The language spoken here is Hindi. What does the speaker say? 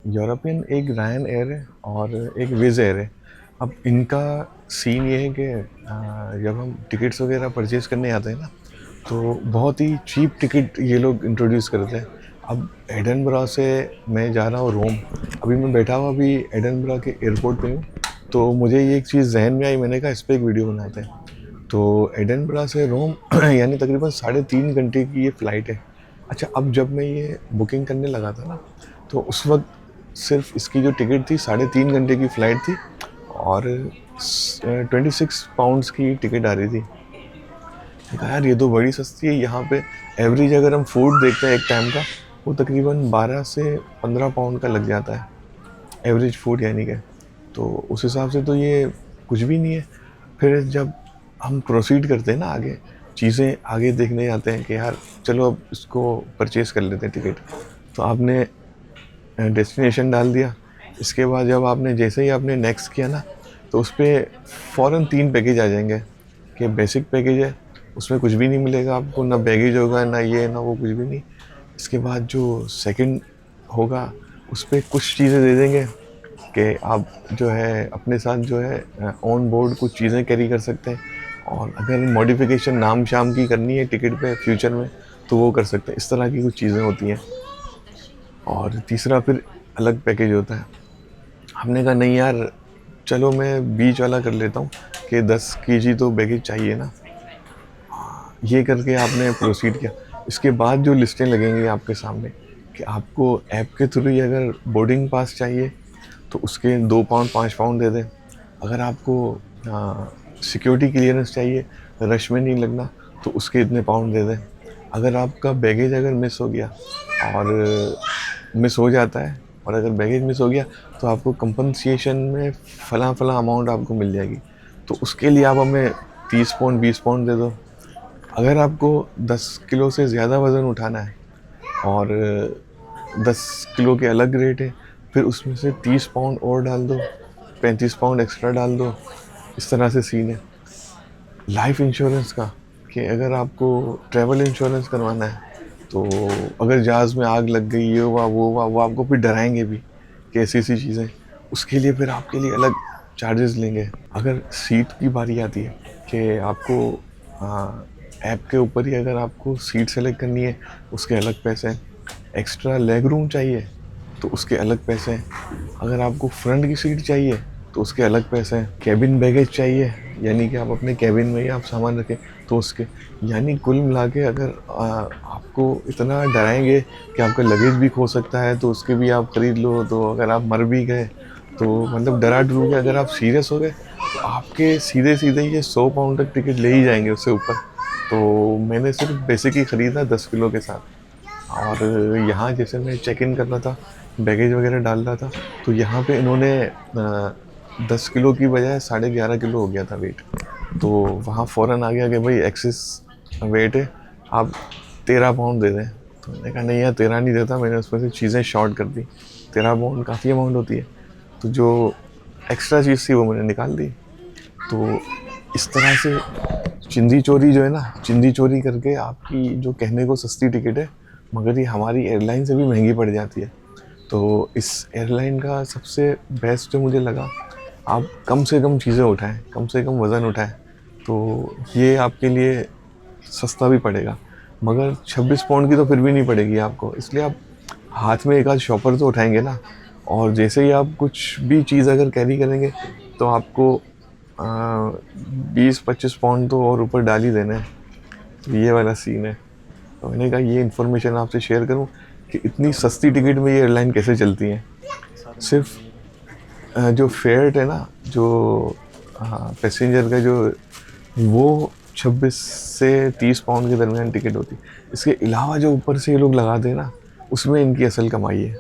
यूरोपियन एक रायन एयर है और एक विज़ एयर है। अब इनका सीन ये है कि जब हम टिकट्स वगैरह परचेज़ करने आते हैं ना, तो बहुत ही चीप टिकट ये लोग इंट्रोड्यूस करते हैं। अब एडिनबरा से मैं जा रहा हूँ रोम। अभी मैं बैठा हुआ अभी एडिनबरा के एयरपोर्ट पे हूँ, तो मुझे ये एक चीज़ ज़हन में आई, मैंने कहा इस पे एक वीडियो बनाते हैं। तो एडिनबरा से रोम यानी तकरीबन 3.5 घंटे की ये फ़्लाइट है। अच्छा, अब जब मैं ये बुकिंग करने लगा था ना, तो उस वक़्त सिर्फ़ इसकी जो टिकट थी 3.5 घंटे की फ़्लाइट थी और 26 पाउंड्स की टिकट आ रही थी। मैंने कहा यार ये तो बड़ी सस्ती है। यहाँ पे एवरेज अगर हम फूड देखते हैं एक टाइम का, वो तकरीबन 12 से 15 पाउंड का लग जाता है, एवरेज फूड यानी कि। तो उस हिसाब से तो ये कुछ भी नहीं है। फिर जब हम प्रोसीड करते हैं ना आगे, चीज़ें आगे देखने जाते हैं कि यार चलो अब इसको परचेज़ कर लेते हैं टिकट। तो आपने डेस्टिनेशन डाल दिया। इसके बाद जब आपने जैसे ही आपने नेक्स्ट किया ना, तो उस पे फ़ौरन 3 पैकेज आ जाएंगे कि बेसिक पैकेज है, उसमें कुछ भी नहीं मिलेगा आपको, ना बैगेज होगा, ना ये ना वो, कुछ भी नहीं। इसके बाद जो सेकंड होगा, उस पे कुछ चीज़ें दे देंगे कि आप जो है अपने साथ जो है ऑन बोर्ड कुछ चीज़ें कैरी कर सकते हैं, और अगर मॉडिफिकेशन नाम शाम की करनी है टिकट पे फ्यूचर में, तो वो कर सकते हैं। इस तरह की कुछ चीज़ें होती हैं। और तीसरा फिर अलग पैकेज होता है। हमने कहा नहीं यार, चलो मैं बीच वाला कर लेता हूँ कि 10 केजी तो बैगेज चाहिए ना। ये करके आपने प्रोसीड किया। इसके बाद जो लिस्टें लगेंगी आपके सामने कि आपको ऐप के थ्रू ही अगर बोर्डिंग पास चाहिए तो उसके 2 पाउंड 5 पाउंड दे दें। अगर आपको सिक्योरिटी क्लियरेंस चाहिए, रश में नहीं लगना, तो उसके इतने पाउंड दे दें। अगर आपका बैगेज अगर मिस हो गया और मिस हो जाता है, और अगर बैगेज मिस हो गया, तो आपको कंपनसेशन में फ़लाँ फ़लाँ अमाउंट आपको मिल जाएगी। तो उसके लिए आप हमें 30 पाउंड 20 पाउंड दे दो। अगर आपको 10 किलो से ज़्यादा वज़न उठाना है और 10 किलो के अलग रेट है, फिर उसमें से 30 पाउंड और डाल दो, 35 पाउंड एक्स्ट्रा डाल दो। इस तरह से सीन है। लाइफ इंश्योरेंस का, कि अगर आपको ट्रैवल इंश्योरेंस करवाना है, तो अगर जहाज़ में आग लग गई, ये हुआ वो हुआ, वो आपको फिर डराएंगे भी कि ऐसी चीज़ें, उसके लिए फिर आपके लिए अलग चार्जेस लेंगे। अगर सीट की बारी आती है कि आपको ऐप के ऊपर ही अगर आपको सीट सेलेक्ट करनी है, उसके अलग पैसे हैं। एक्स्ट्रा लेग रूम चाहिए तो उसके अलग पैसे हैं। अगर आपको फ्रंट की सीट चाहिए तो उसके अलग पैसे हैं। कैबिन बैगेज चाहिए, यानी कि आप अपने कैबिन में ही आप सामान रखें, तो उसके, यानी कुल मिला के अगर आपको इतना डराएंगे कि आपका लगेज भी खो सकता है, तो उसके भी आप खरीद लो। तो अगर आप मर भी गए, तो मतलब डरा डरू के अगर आप सीरियस हो गए, तो आपके सीधे सीधे ये 100 पाउंड तक टिकट ले ही जाएंगे उससे ऊपर। तो मैंने सिर्फ बेसिक ही ख़रीदा 10 किलो के साथ। और यहाँ जैसे मैं चेक इन कर रहा था, बैगेज वगैरह डाल रहा था, तो यहाँ पे इन्होंने 10 किलो की बजाय 11.5 किलो हो गया था वेट। तो वहाँ फ़ौरन आ गया कि भाई एक्सेस वेट है, आप 13 पाउंड दे दें। तो मैंने कहा नहीं यार, 13 नहीं देता। मैंने उसमें से चीज़ें शॉर्ट कर दी। 13 पाउंड काफ़ी अमाउंट होती है, तो जो एक्स्ट्रा चीज़ थी वो मैंने निकाल दी। तो इस तरह से चिंदी चोरी जो है ना, चिंदी चोरी करके आपकी जो कहने को सस्ती टिकट है, मगर ये हमारी एयरलाइन से भी महंगी पड़ जाती है। तो इस एयरलाइन का सबसे बेस्ट जो मुझे लगा, आप कम से कम चीज़ें उठाएं, कम से कम वज़न उठाएं, तो ये आपके लिए सस्ता भी पड़ेगा। मगर 26 पाउंड की तो फिर भी नहीं पड़ेगी आपको, इसलिए आप हाथ में एक आध शॉपर तो उठाएंगे ना। और जैसे ही आप कुछ भी चीज़ अगर कैरी करेंगे, तो आपको 20-25 पाउंड तो और ऊपर डाल ही देना है। तो ये वाला सीन है। तो मैंने कहा ये इन्फॉर्मेशन आपसे शेयर करूं कि इतनी सस्ती टिकट में ये एयरलाइन कैसे चलती हैं। सिर्फ जो फेयर है ना, जो पैसेंजर का जो, वो 26 से 30 पाउंड के दरमियान टिकट होती है। इसके अलावा जो ऊपर से ये लोग लगाते हैं ना, उसमें इनकी असल कमाई है।